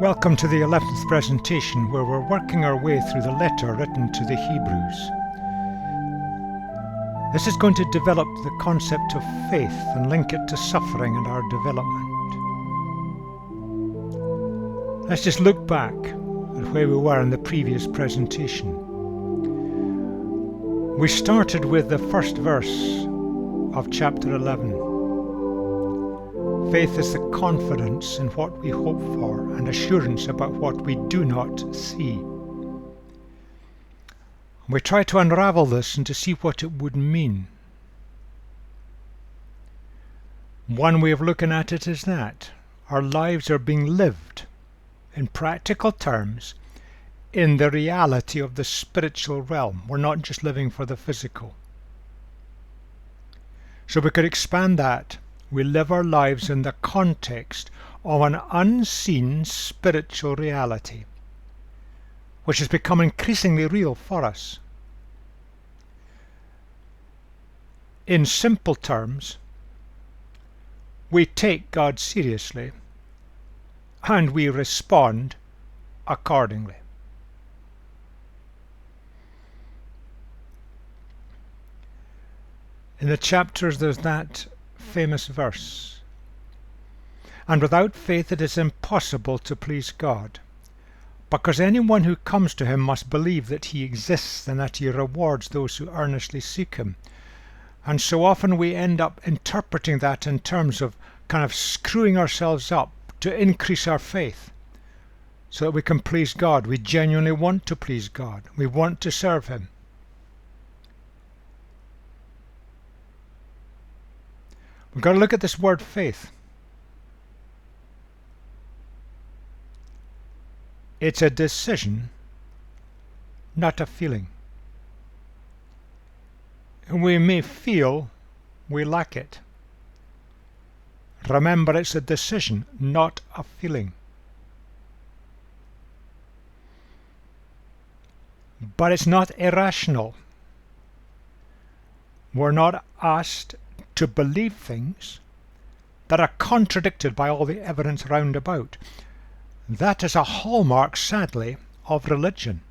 Welcome to the 11th presentation, where we're working our way through the letter written to the Hebrews. This is going to develop the concept of faith and link it to suffering and our development. Let's just look back at where we were in the previous presentation. We started with the first verse of chapter 11. Faith is the confidence in what we hope for and assurance about what we do not see. We try to unravel this and to see what it would mean. One way of looking at it is that our lives are being lived, in practical terms, in the reality of the spiritual realm. We're not just living for the physical. So we could expand that. We live our lives in the context of an unseen spiritual reality, which has become increasingly real for us. In simple terms, we take God seriously and we respond accordingly. In the chapters there's that famous verse, "And without faith it is impossible to please God, because anyone who comes to him must believe that he exists and that he rewards those who earnestly seek him." And so often we end up interpreting that in terms of kind of screwing ourselves up to increase our faith so that we can please God. We genuinely want to please God. We want to serve him. We've got to look at this word faith. It's a decision, not a feeling. And we may feel we lack it. Remember, it's a decision, not a feeling. But it's not irrational. We're not asked to believe things that are contradicted by all the evidence round about. That is a hallmark, sadly, of religion,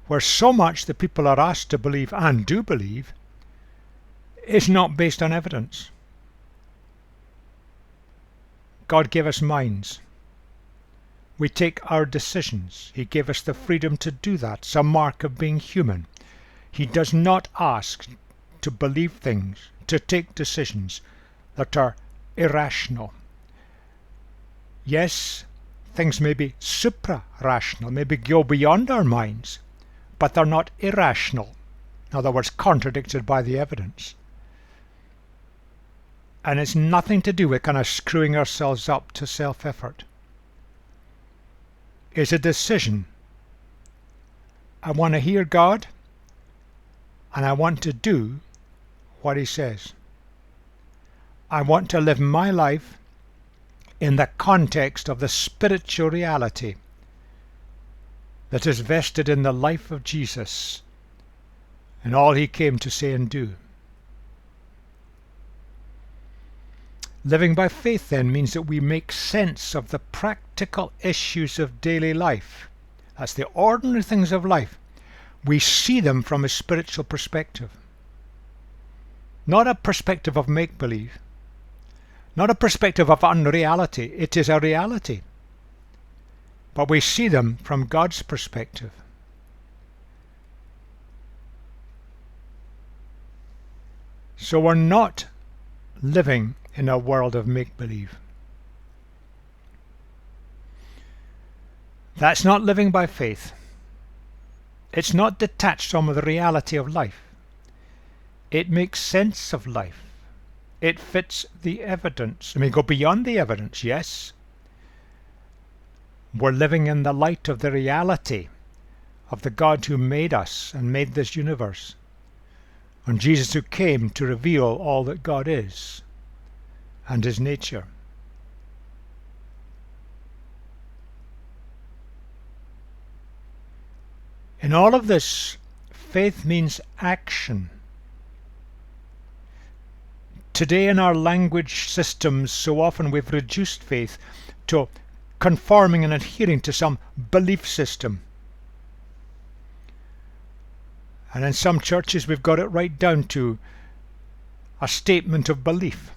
where so much that people are asked to believe and do believe is not based on evidence. God gave us minds. We take our decisions. He gave us the freedom to do that. It's a mark of being human. He does not ask to believe things, to take decisions that are irrational. Yes, things may be supra-rational, maybe go beyond our minds, but they're not irrational. In other words, contradicted by the evidence. And it's nothing to do with kind of screwing ourselves up to self-effort. It's a decision. I want to hear God, and I want to do what he says. I want to live my life in the context of the spiritual reality that is vested in the life of Jesus and all he came to say and do. Living by faith then means that we make sense of the practical issues of daily life. That's the ordinary things of life. We see them from a spiritual perspective. Not a perspective of make-believe. Not a perspective of unreality. It is a reality. But we see them from God's perspective. So we're not living in a world of make-believe. That's not living by faith. It's not detached from the reality of life. It makes sense of life. It fits the evidence. I mean, go beyond the evidence, yes. We're living in the light of the reality of the God who made us and made this universe, and Jesus who came to reveal all that God is and his nature. In all of this, faith means action. Today in our language systems, so often we've reduced faith to conforming and adhering to some belief system. And in some churches we've got it right down to a statement of belief.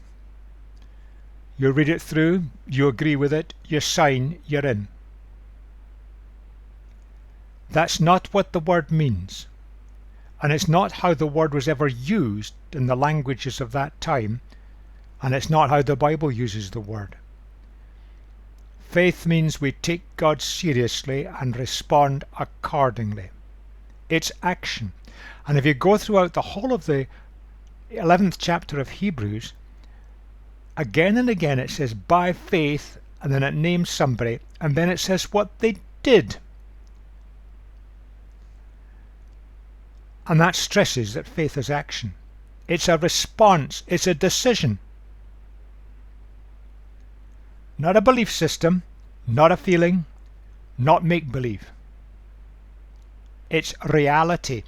You read it through, you agree with it, you sign, you're in. That's not what the word means. And it's not how the word was ever used in the languages of that time. And it's not how the Bible uses the word. Faith means we take God seriously and respond accordingly. It's action. And if you go throughout the whole of the 11th chapter of Hebrews, again and again it says by faith, and then it names somebody, and then it says what they did. And that stresses that faith is action. It's a response. It's a decision. Not a belief system, not a feeling, not make-believe. It's reality.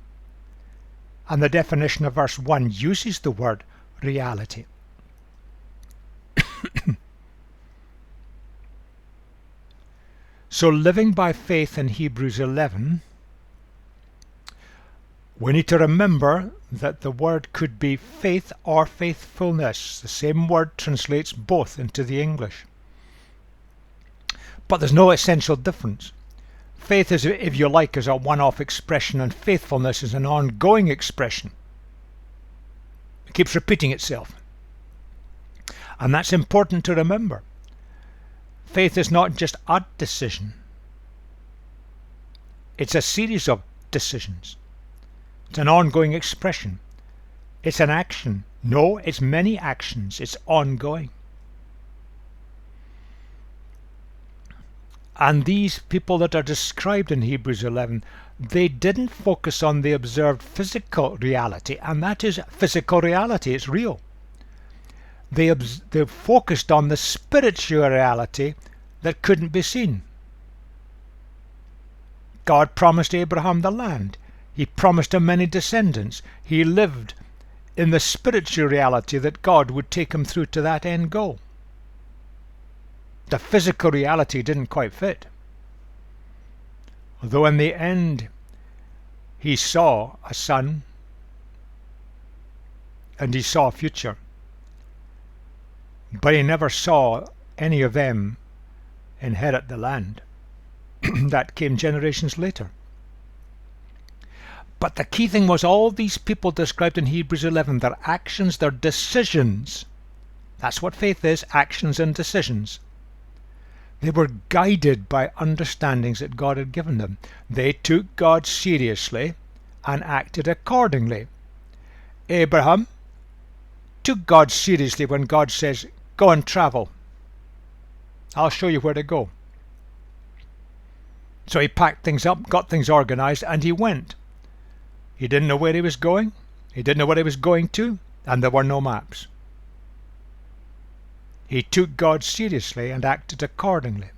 And the definition of verse 1 uses the word reality. So living by faith in Hebrews 11, we need to remember that the word could be faith or faithfulness. The same word translates both into the English. But there's no essential difference. Faith is, if you like, is a one-off expression, and faithfulness is an ongoing expression. It keeps repeating itself. And that's important to remember. Faith is not just a decision. It's a series of decisions. It's an ongoing expression. It's an action. No, it's many actions. It's ongoing. And these people that are described in Hebrews 11, they didn't focus on the observed physical reality, and that is physical reality. It's real. They focused on the spiritual reality that couldn't be seen. God promised Abraham the land. He promised him many descendants. He lived in the spiritual reality that God would take him through to that end goal. The physical reality didn't quite fit. Although in the end he saw a son and he saw a future. But he never saw any of them inherit the land. That came generations later. But the key thing was all these people described in Hebrews 11, their actions, their decisions. That's what faith is, actions and decisions. They were guided by understandings that God had given them. They took God seriously and acted accordingly. Abraham took God seriously when God says, go and travel. I'll show you where to go. So he packed things up, got things organized, and he went. He didn't know where he was going. He didn't know what he was going to, and there were no maps. He took God seriously and acted accordingly.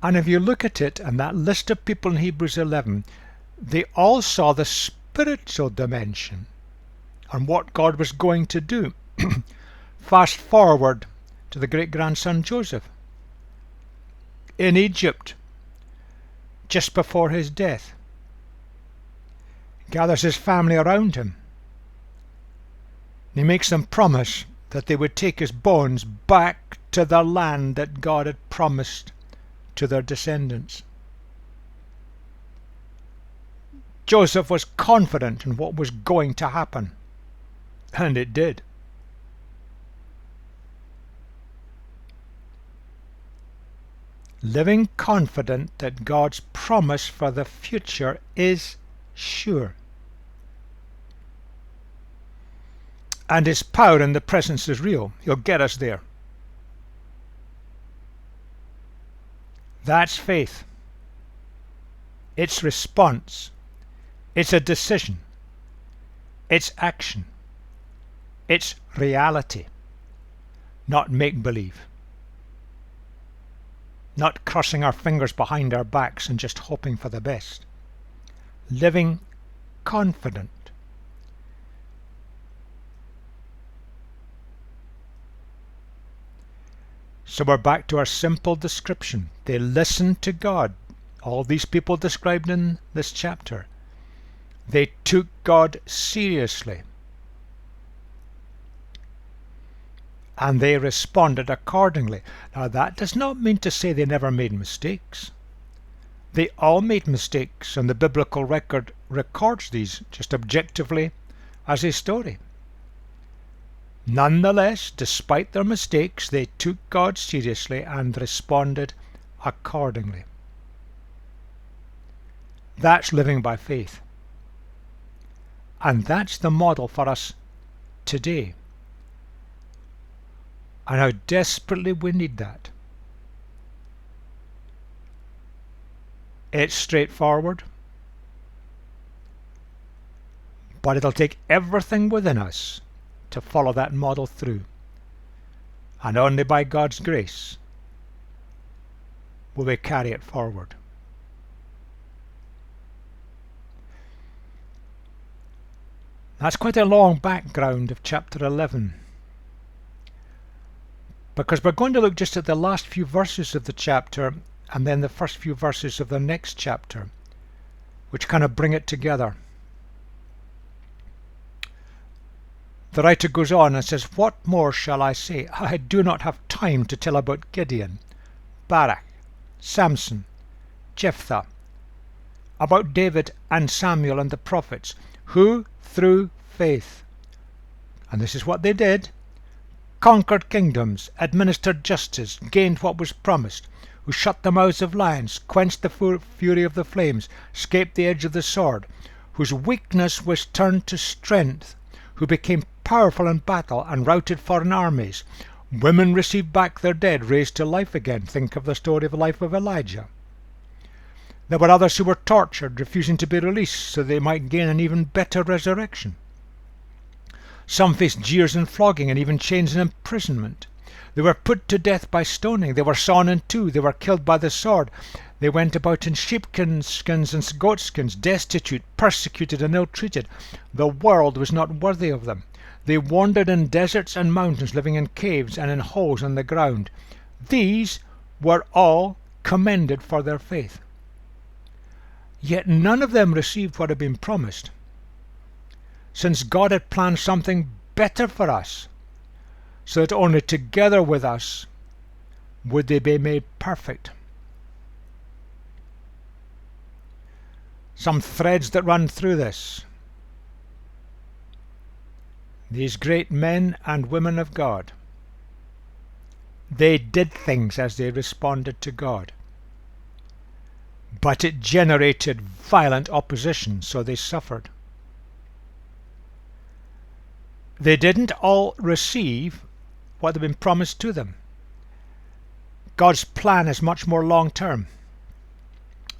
And if you look at it, and that list of people in Hebrews 11, they all saw the spiritual dimension and what God was going to do. Fast forward to the great-grandson Joseph. In Egypt, just before his death, gathers his family around him. He makes them promise that they would take his bones back to the land that God had promised to their descendants. Joseph was confident in what was going to happen, and it did. Living confident that God's promise for the future is sure. And his power in the presence is real. He'll get us there. That's faith. It's response. It's a decision. It's action. It's reality. Not make-believe. Not crossing our fingers behind our backs and just hoping for the best. Living confident. So we're back to our simple description. They listened to God. All these people described in this chapter. They took God seriously. And they responded accordingly. Now that does not mean to say they never made mistakes. They all made mistakes, and the biblical record records these just objectively as a story. Nonetheless, despite their mistakes, they took God seriously and responded accordingly. That's living by faith. And that's the model for us today. And how desperately we need that. It's straightforward, but it'll take everything within us to follow that model through. And only by God's grace will we carry it forward. That's quite a long background of chapter 11. Because we're going to look just at the last few verses of the chapter and then the first few verses of the next chapter, which kind of bring it together. The writer goes on and says, "What more shall I say? I do not have time to tell about Gideon, Barak, Samson, Jephthah, about David and Samuel and the prophets, who through faith," and this is what they did, "conquered kingdoms, administered justice, gained what was promised, who shut the mouths of lions, quenched the fury of the flames, escaped the edge of the sword, whose weakness was turned to strength, who became powerful in battle and routed foreign armies. Women received back their dead, raised to life again." Think of the story of the life of Elijah. There were others who were tortured, refusing to be released so they might gain an even better resurrection. Some faced jeers and flogging and even chains and imprisonment. They were put to death by stoning. They were sawn in two. They were killed by the sword. They went about in sheepskins and goatskins, destitute, persecuted and ill-treated. The world was not worthy of them. They wandered in deserts and mountains, living in caves and in holes in the ground. These were all commended for their faith. Yet none of them received what had been promised, since God had planned something better for us, so that only together with us would they be made perfect. Some threads that run through this. These great men and women of God, they did things as they responded to God. But it generated violent opposition, so they suffered. They didn't all receive what had been promised to them. God's plan is much more long-term,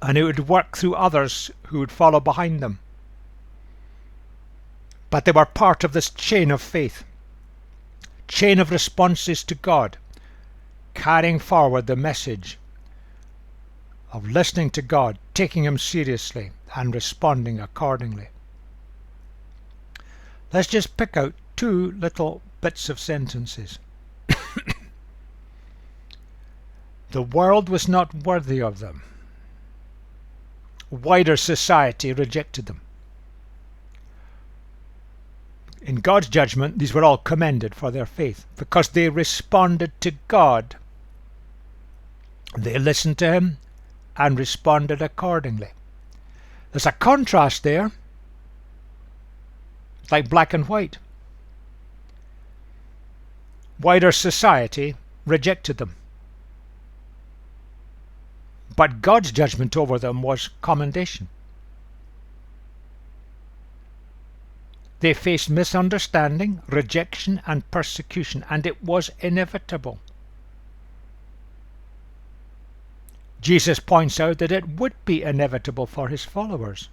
and it would work through others who would follow behind them. But they were part of this chain of faith, chain of responses to God, carrying forward the message of listening to God, taking Him seriously, and responding accordingly. Let's just pick out two little bits of sentences. The world was not worthy of them. Wider society rejected them. In God's judgment, these were all commended for their faith, because they responded to God. They listened to Him and responded accordingly. There's a contrast there, like black and white. Wider society rejected them, but God's judgment over them was commendation. They faced misunderstanding, rejection, and persecution, and it was inevitable. Jesus points out that it would be inevitable for His followers.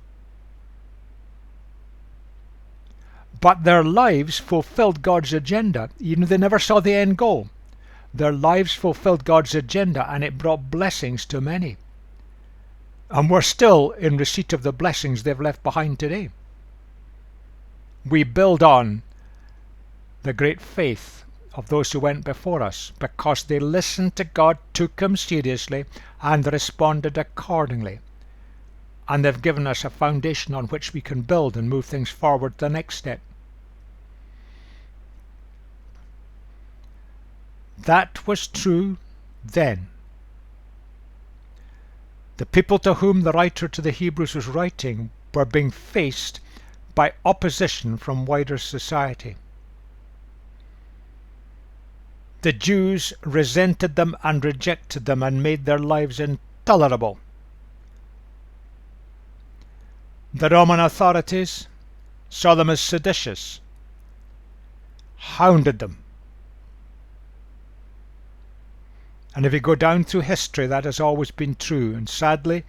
But their lives fulfilled God's agenda, even though they never saw the end goal. Their lives fulfilled God's agenda, and it brought blessings to many. And we're still in receipt of the blessings they've left behind today. We build on the great faith of those who went before us, because they listened to God, took Him seriously, and responded accordingly. And they've given us a foundation on which we can build and move things forward to the next step. That was true then. The people to whom the writer to the Hebrews was writing were being faced by opposition from wider society. The Jews resented them and rejected them and made their lives intolerable. The Roman authorities saw them as seditious, hounded them. And if you go down through history, that has always been true, and sadly,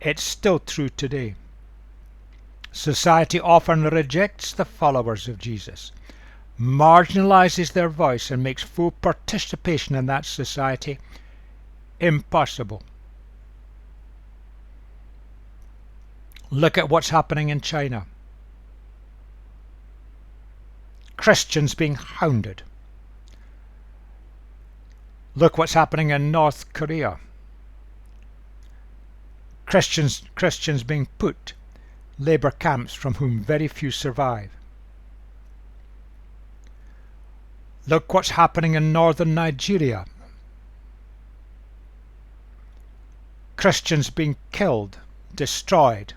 it's still true today. Society often rejects the followers of Jesus, marginalizes their voice, and makes full participation in that society impossible. Look at what's happening in China. Christians being hounded. Look what's happening in North Korea. Christians being put labour camps from whom very few survive. Look what's happening in northern Nigeria. Christians being killed, destroyed.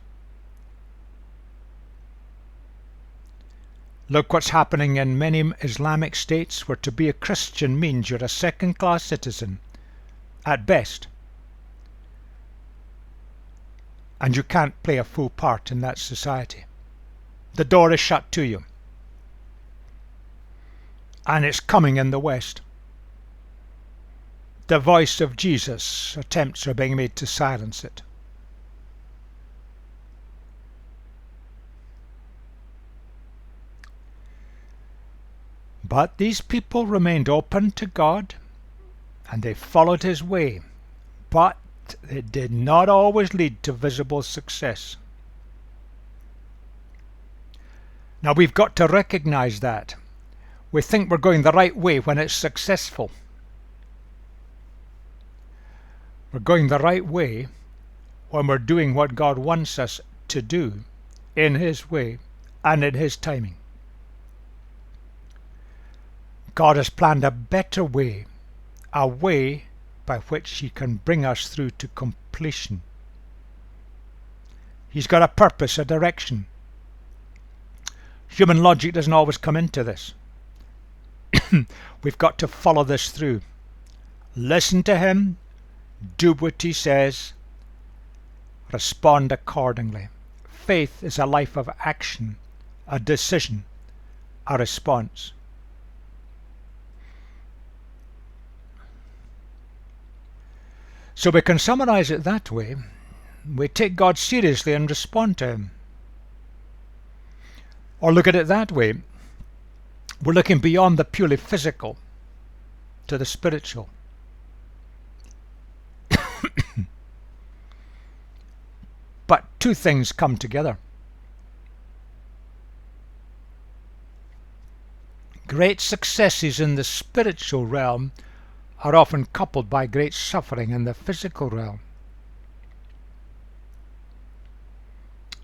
Look what's happening in many Islamic states where to be a Christian means you're a second-class citizen, at best. And you can't play a full part in that society. The door is shut to you. And it's coming in the West. The voice of Jesus, attempts are being made to silence it. But these people remained open to God, and they followed His way, but it did not always lead to visible success. Now we've got to recognize that. We think we're going the right way when it's successful. We're going the right way when we're doing what God wants us to do in His way and in His timing. God has planned a better way, a way by which He can bring us through to completion. He's got a purpose, a direction. Human logic doesn't always come into this. We've got to follow this through. Listen to Him, do what He says, respond accordingly. Faith is a life of action, a decision, a response. So we can summarize it that way. We take God seriously and respond to Him. Or look at it that way. We're looking beyond the purely physical to the spiritual. But two things come together. Great successes in the spiritual realm are often coupled by great suffering in the physical realm.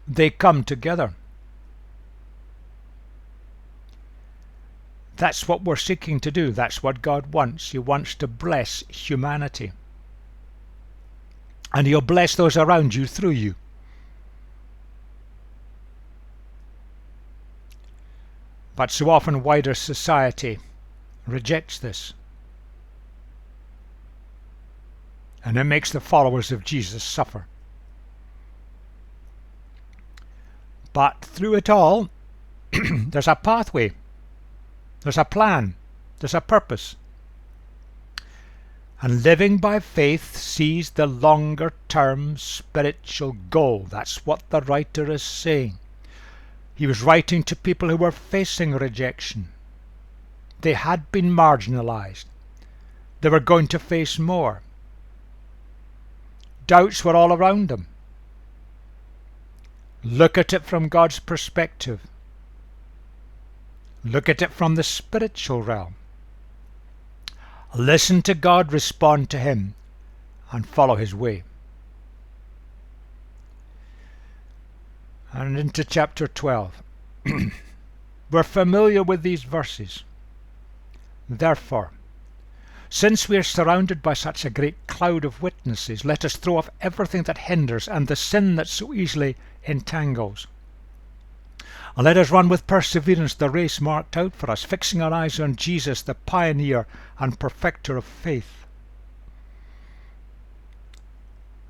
They come together. That's what we're seeking to do. That's what God wants. He wants to bless humanity. And He'll bless those around you through you. But so often wider society rejects this. And it makes the followers of Jesus suffer. But through it all, there's a pathway. There's a plan. There's a purpose. And living by faith sees the longer-term spiritual goal. That's what the writer is saying. He was writing to people who were facing rejection. They had been marginalized. They were going to face more. Doubts were all around them. Look at it from God's perspective. Look at it from the spiritual realm. Listen to God, respond to Him, and follow His way. And into chapter 12. We're familiar with these verses. Therefore, since we are surrounded by such a great cloud of witnesses, let us throw off everything that hinders and the sin that so easily entangles. And let us run with perseverance the race marked out for us, fixing our eyes on Jesus, the pioneer and perfecter of faith.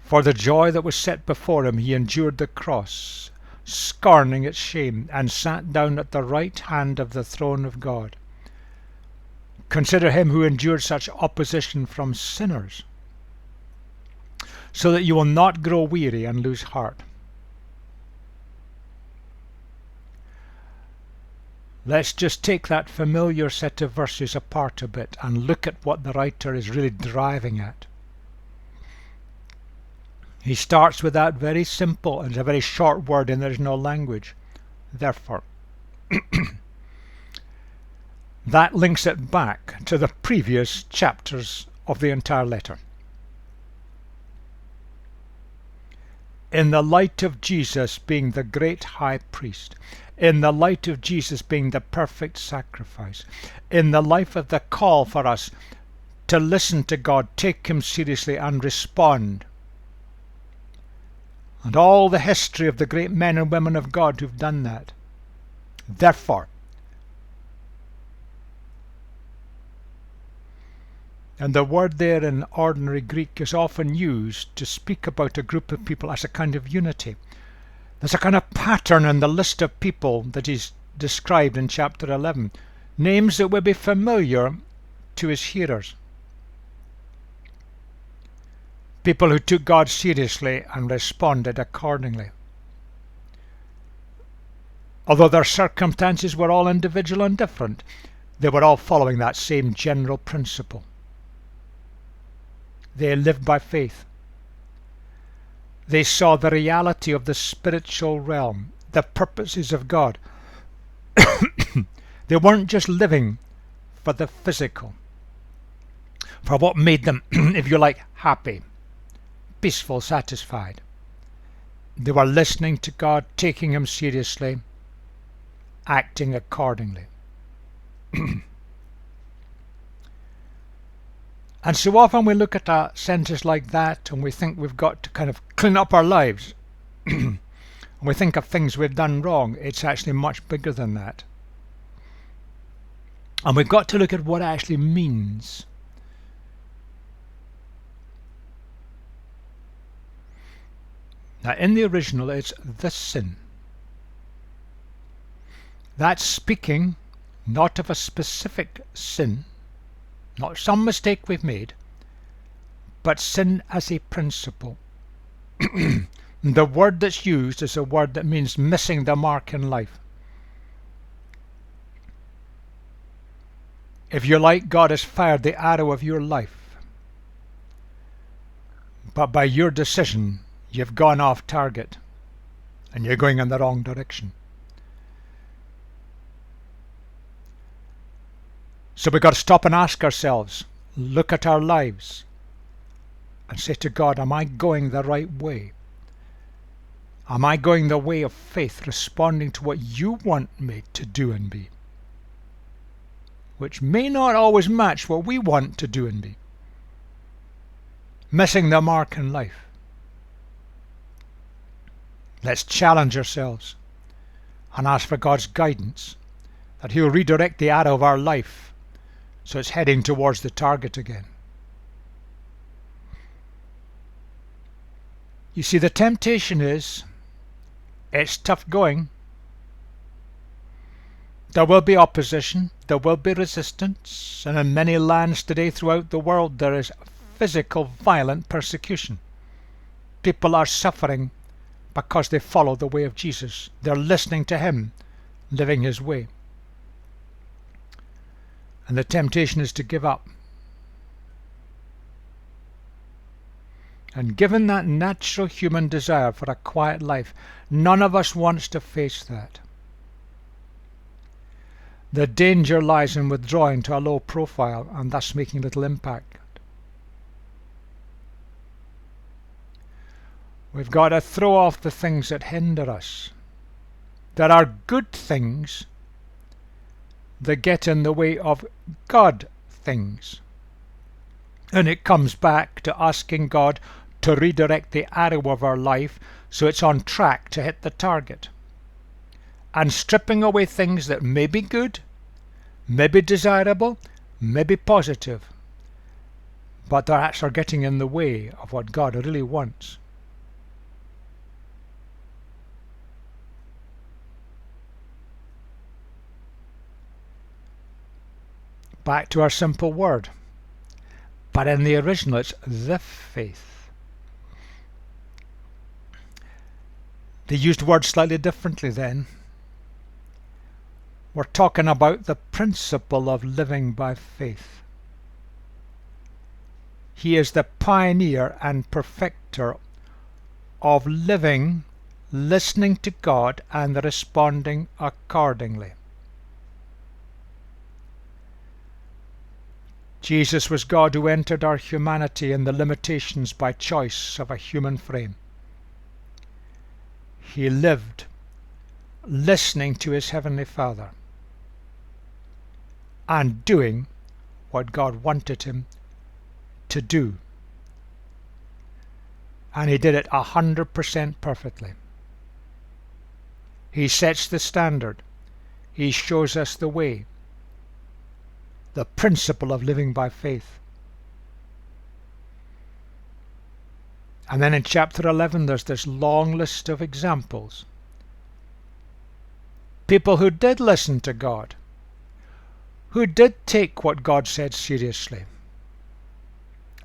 For the joy that was set before him, he endured the cross, scorning its shame, and sat down at the right hand of the throne of God. Consider him who endured such opposition from sinners, so that you will not grow weary and lose heart. Let's just take that familiar set of verses apart a bit and look at what the writer is really driving at. He starts with that very simple, and it's a very short word in the original language, therefore. That links it back to the previous chapters of the entire letter. In the light of Jesus being the great high priest, in the light of Jesus being the perfect sacrifice, in the life of the call for us to listen to God, take Him seriously and respond, and all the history of the great men and women of God who've done that. Therefore, and the word there in ordinary Greek is often used to speak about a group of people as a kind of unity. There's a kind of pattern in the list of people that is described in chapter 11, names that would be familiar to his hearers. People who took God seriously and responded accordingly. Although their circumstances were all individual and different, they were all following that same general principle. They lived by faith. They saw the reality of the spiritual realm, the purposes of God. They weren't just living for the physical, for what made them, if you like, happy, peaceful, satisfied. They were listening to God, taking Him seriously, acting accordingly. And so often we look at a sentence like that and we think we've got to kind of clean up our lives. And we think of things we've done wrong. It's actually much bigger than that. And we've got to look at what it actually means. Now in the original it's the sin. That's speaking not of a specific sin, not some mistake we've made, but sin as a principle. The word that's used is a word that means missing the mark in life. If you like, God has fired the arrow of your life, but by your decision you've gone off target and you're going in the wrong direction. So we've got to stop and ask ourselves, look at our lives and say to God, am I going the right way? Am I going the way of faith, responding to what you want me to do and be? Which may not always match what we want to do and be. Missing the mark in life. Let's challenge ourselves and ask for God's guidance, that He'll redirect the arrow of our life so it's heading towards the target again. You see, the temptation is, it's tough going. There will be opposition, there will be resistance, and in many lands today throughout the world there is physical, violent persecution. People are suffering because they follow the way of Jesus. They're listening to Him, living His way. And the temptation is to give up. And given that natural human desire for a quiet life, none of us wants to face that. The danger lies in withdrawing to a low profile and thus making little impact. We've got to throw off the things that hinder us. There are good things that get in the way of God things. And it comes back to asking God to redirect the arrow of our life so it's on track to hit the target. And stripping away things that may be good, may be desirable, may be positive, but they're actually getting in the way of what God really wants. Back to our simple word. But in the original it's the faith. They used words slightly differently then. We're talking about the principle of living by faith. He is the pioneer and perfecter of living, listening to God and responding accordingly. Jesus was God who entered our humanity in the limitations by choice of a human frame. He lived listening to his Heavenly Father and doing what God wanted him to do. And he did it 100% perfectly. He sets the standard. He shows us the way. The principle of living by faith. And then in chapter 11 there's this long list of examples. People who did listen to God, who did take what God said seriously,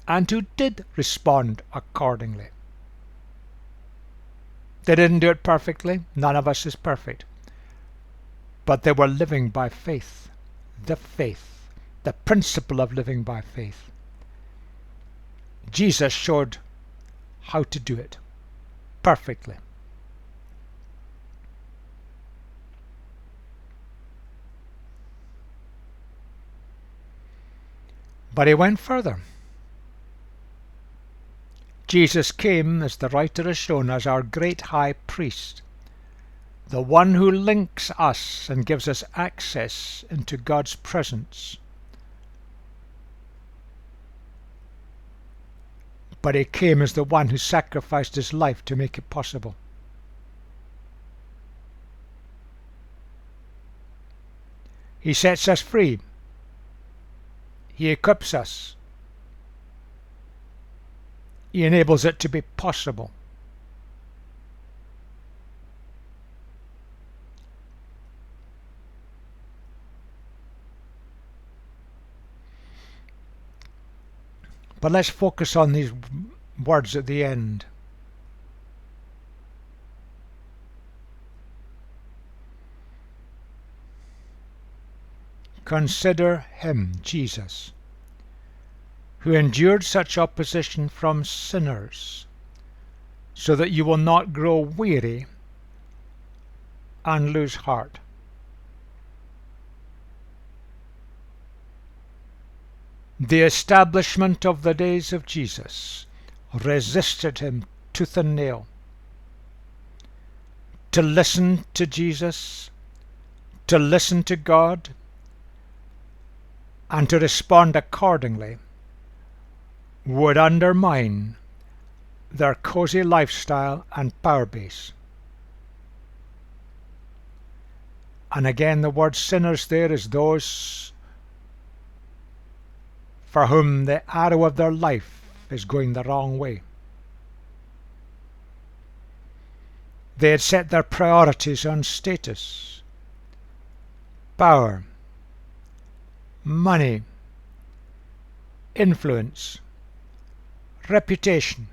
and who did respond accordingly. They didn't do it perfectly. None of us is perfect. But they were living by faith. The faith. The principle of living by faith. Jesus showed how to do it perfectly. But he went further. Jesus came, as the writer has shown, as our great high priest, the one who links us and gives us access into God's presence. But he came as the one who sacrificed his life to make it possible. He sets us free. He equips us. He enables it to be possible. But let's focus on these words at the end. Consider him, Jesus, who endured such opposition from sinners, so that you will not grow weary and lose heart. The establishment of the days of Jesus resisted him tooth and nail. To listen to Jesus, to listen to God, and to respond accordingly would undermine their cozy lifestyle and power base. And again, the word sinners there is those for whom the arrow of their life is going the wrong way. They had set their priorities on status, power, money, influence, reputation.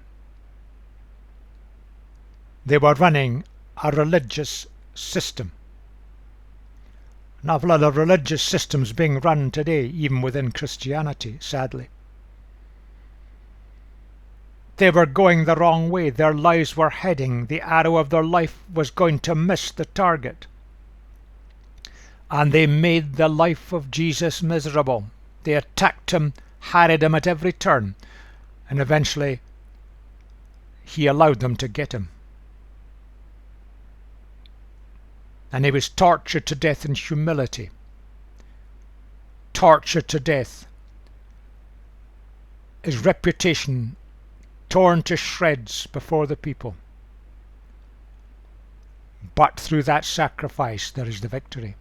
They were running a religious system. An awful lot of religious systems being run today, even within Christianity, sadly. They were going the wrong way. Their lives were heading. The arrow of their life was going to miss the target. and they made the life of Jesus miserable. They attacked him, harried him at every turn, and eventually he allowed them to get him. And he was tortured to death in humility, tortured to death, his reputation torn to shreds before the people. But through that sacrifice there is the victory.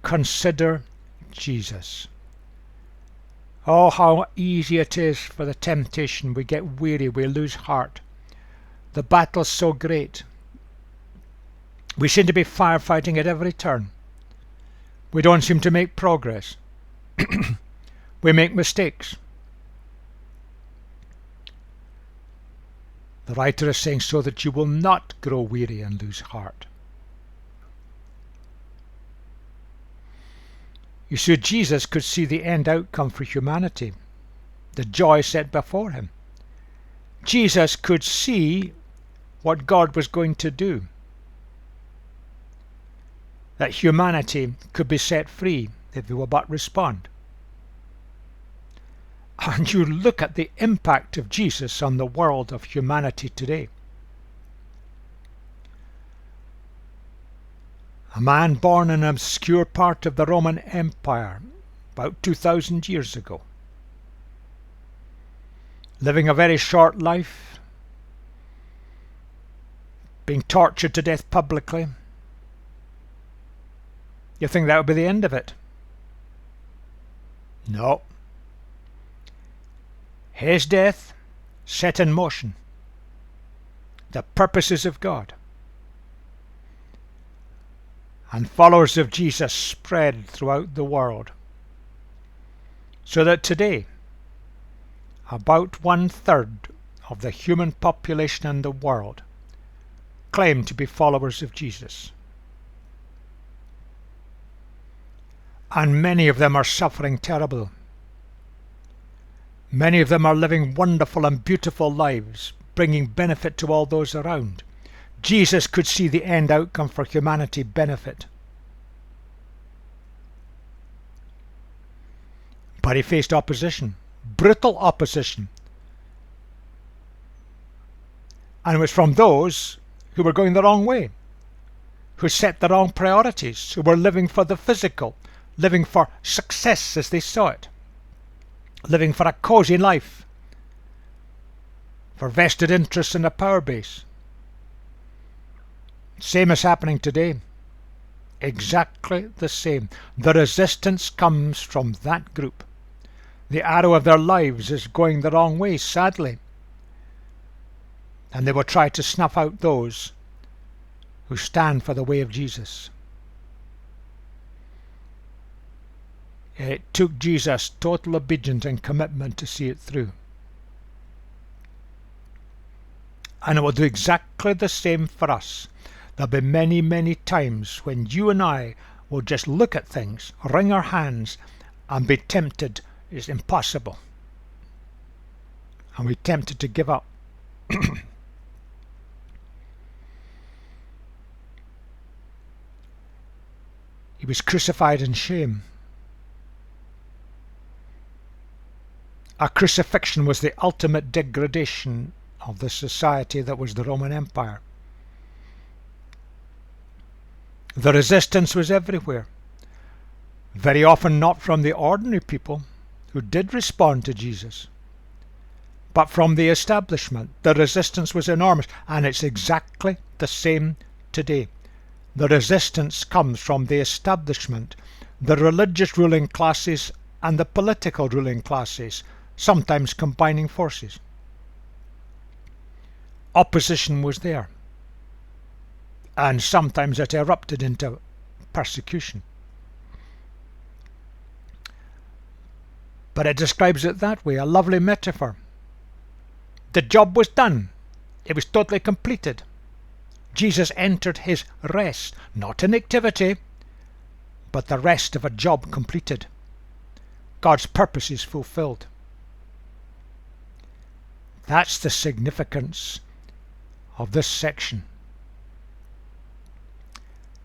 Consider Jesus. Oh, how easy it is for the temptation. We get weary, we lose heart. The battle's so great. We seem to be firefighting at every turn. We don't seem to make progress. We make mistakes. The writer is saying, so that you will not grow weary and lose heart. You see, Jesus could see the end outcome for humanity, the joy set before him. Jesus could see what God was going to do, that humanity could be set free if they will but respond. And you look at the impact of Jesus on the world of humanity today. A man born in an obscure part of the Roman Empire about 2,000 years ago, living a very short life, being tortured to death publicly. You think that would be the end of it? No. His death set in motion the purposes of God. And followers of Jesus spread throughout the world. So that today, about 1/3 of the human population in the world claim to be followers of Jesus. And many of them are suffering terribly. Many of them are living wonderful and beautiful lives, bringing benefit to all those around. Jesus could see the end outcome for humanity benefit. But he faced opposition, brutal opposition. And it was from those who were going the wrong way, who set the wrong priorities, who were living for the physical, living for success as they saw it, living for a cozy life, for vested interests in a power base. Same is happening today. Exactly the same. The resistance comes from that group. The arrow of their lives is going the wrong way, sadly. And they will try to snuff out those who stand for the way of Jesus. It took Jesus total obedience and commitment to see it through. And it will do exactly the same for us. There'll be many, many times when you and I will just look at things, wring our hands, and be tempted. It's impossible. And we're tempted to give up. He was crucified in shame. A crucifixion was the ultimate degradation of the society that was the Roman Empire. The resistance was everywhere, very often not from the ordinary people who did respond to Jesus, but from the establishment. The resistance was enormous, and it's exactly the same today. The resistance comes from the establishment, the religious ruling classes and the political ruling classes, sometimes combining forces. Opposition was there, and sometimes it erupted into persecution. But it describes it that way, a lovely metaphor. The job was done. It was totally completed. Jesus entered his rest, not in activity, but the rest of a job completed. God's purpose is fulfilled. That's the significance of this section.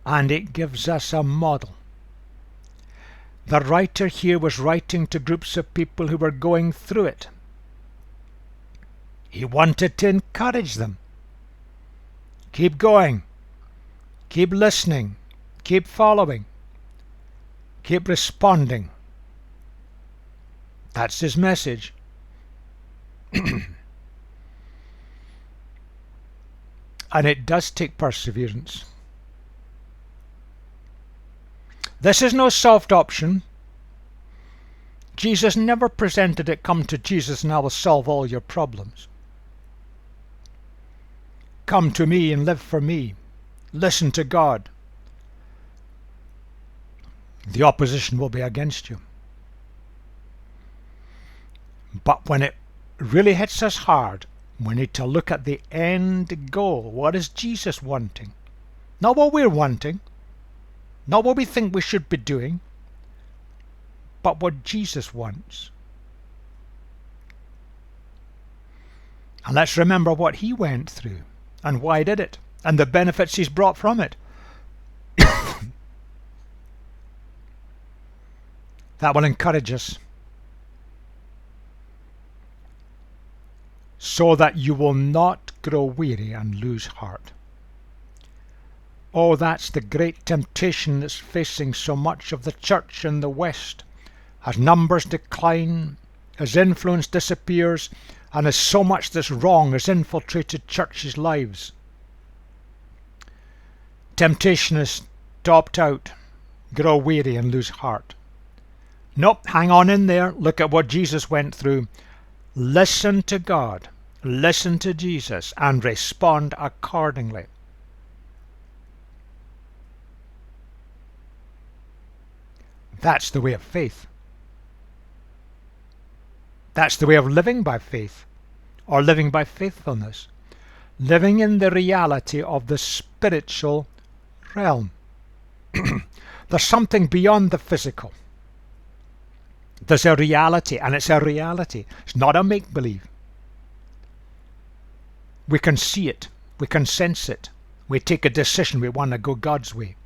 and it gives us a model. The writer here was writing to groups of people who were going through it. He wanted to encourage them. Keep going. Keep listening. Keep following. Keep responding. That's his message. And it does take perseverance. This is no soft option. Jesus never presented it, come to Jesus and I will solve all your problems. Come to me and live for me. Listen to God. The opposition will be against you. But when it really hits us hard, we need to look at the end goal. What is Jesus wanting? Not what we're wanting. Not what we think we should be doing. But what Jesus wants. And let's remember what he went through. And why he did it. And the benefits he's brought from it. That will encourage us. So that you will not grow weary and lose heart. Oh, that's the great temptation that's facing so much of the church in the West. As numbers decline, as influence disappears, and as so much that's wrong has infiltrated churches' lives. Temptation is to opt out, grow weary and lose heart. Nope, hang on in there. Look at what Jesus went through. Listen to God, listen to Jesus, and respond accordingly. That's the way of faith. That's the way of living by faith, or living by faithfulness. Living in the reality of the spiritual realm. There's something beyond the physical. There's a reality, and it's a reality. It's not a make-believe. We can see it. We can sense it. We take a decision. We want to go God's way.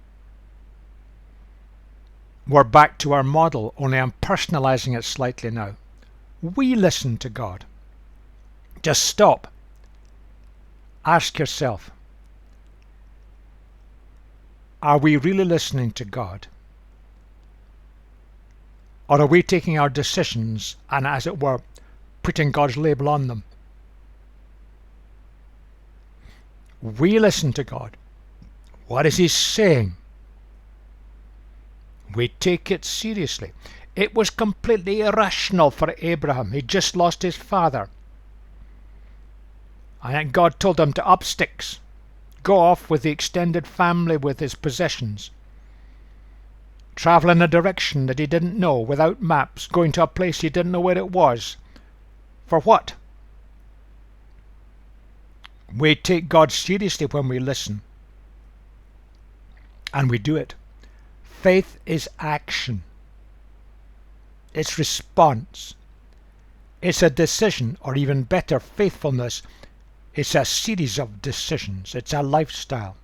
We're back to our model, only I'm personalizing it slightly now. We listen to God. Just stop. Ask yourself, are we really listening to God? Or are we taking our decisions and, as it were, putting God's label on them? We listen to God. What is he saying? We take it seriously. It was completely irrational for Abraham. He just lost his father. And God told him to up sticks, go off with the extended family with his possessions, travel in a direction that he didn't know, without maps, going to a place he didn't know where it was. For what? We take God seriously when we listen. And we do it. Faith is action. It's response. It's a decision, or even better, faithfulness. It's a series of decisions. It's a lifestyle.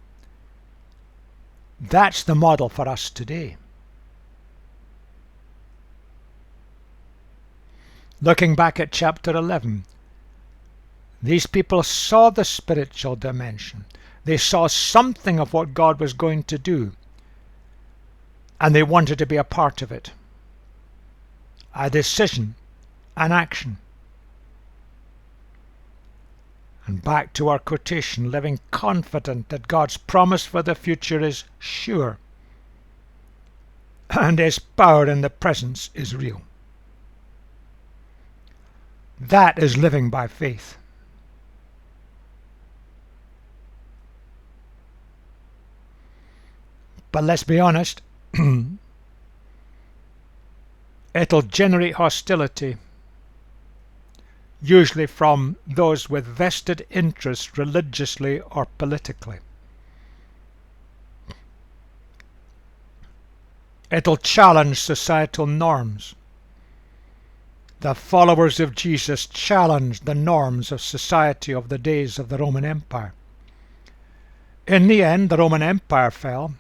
That's the model for us today. Looking back at chapter 11, these people saw the spiritual dimension. They saw something of what God was going to do, and they wanted to be a part of it. A decision, an action. And back to our quotation, living confident that God's promise for the future is sure, and his power in the presence is real. That is living by faith. But let's be honest, it'll generate hostility, usually from those with vested interests religiously or politically. It'll challenge societal norms. The followers of Jesus challenged the norms of society of the days of the Roman Empire. In the end, the Roman Empire fell,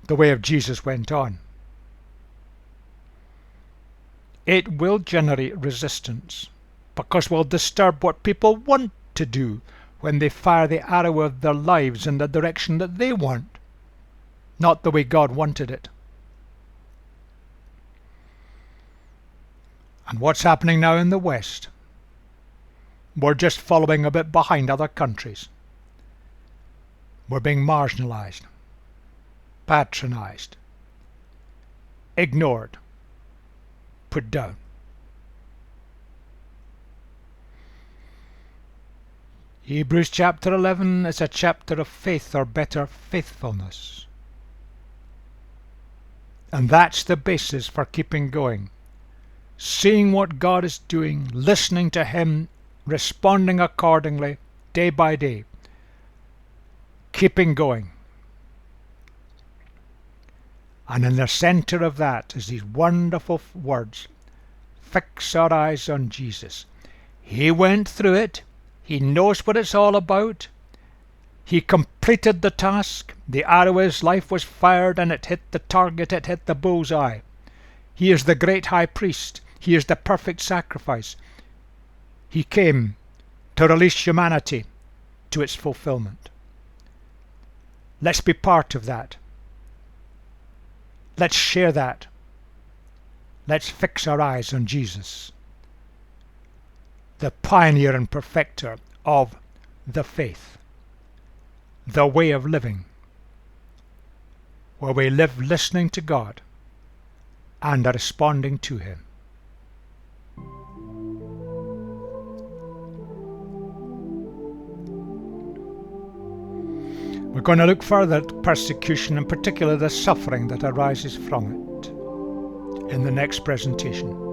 the way of Jesus went on. It will generate resistance because we'll disturb what people want to do when they fire the arrow of their lives in the direction that they want, not the way God wanted it. And what's happening now in the West? We're just following a bit behind other countries. We're being marginalized, patronized, ignored, put down. Hebrews chapter 11 is a chapter of faith, or better, faithfulness. And that's the basis for keeping going. Seeing what God is doing, listening to Him, responding accordingly, day by day. Keeping going. And in the center of that is these wonderful words. Fix our eyes on Jesus. He went through it. He knows what it's all about. He completed the task. The arrow of His life was fired and it hit the target. It hit the bullseye. He is the great high priest. He is the perfect sacrifice. He came to release humanity to its fulfillment. Let's be part of that. Let's share that. Let's fix our eyes on Jesus, the pioneer and perfecter of the faith, the way of living, where we live listening to God and are responding to Him. We're going to look further at persecution, in particular the suffering that arises from it, in the next presentation.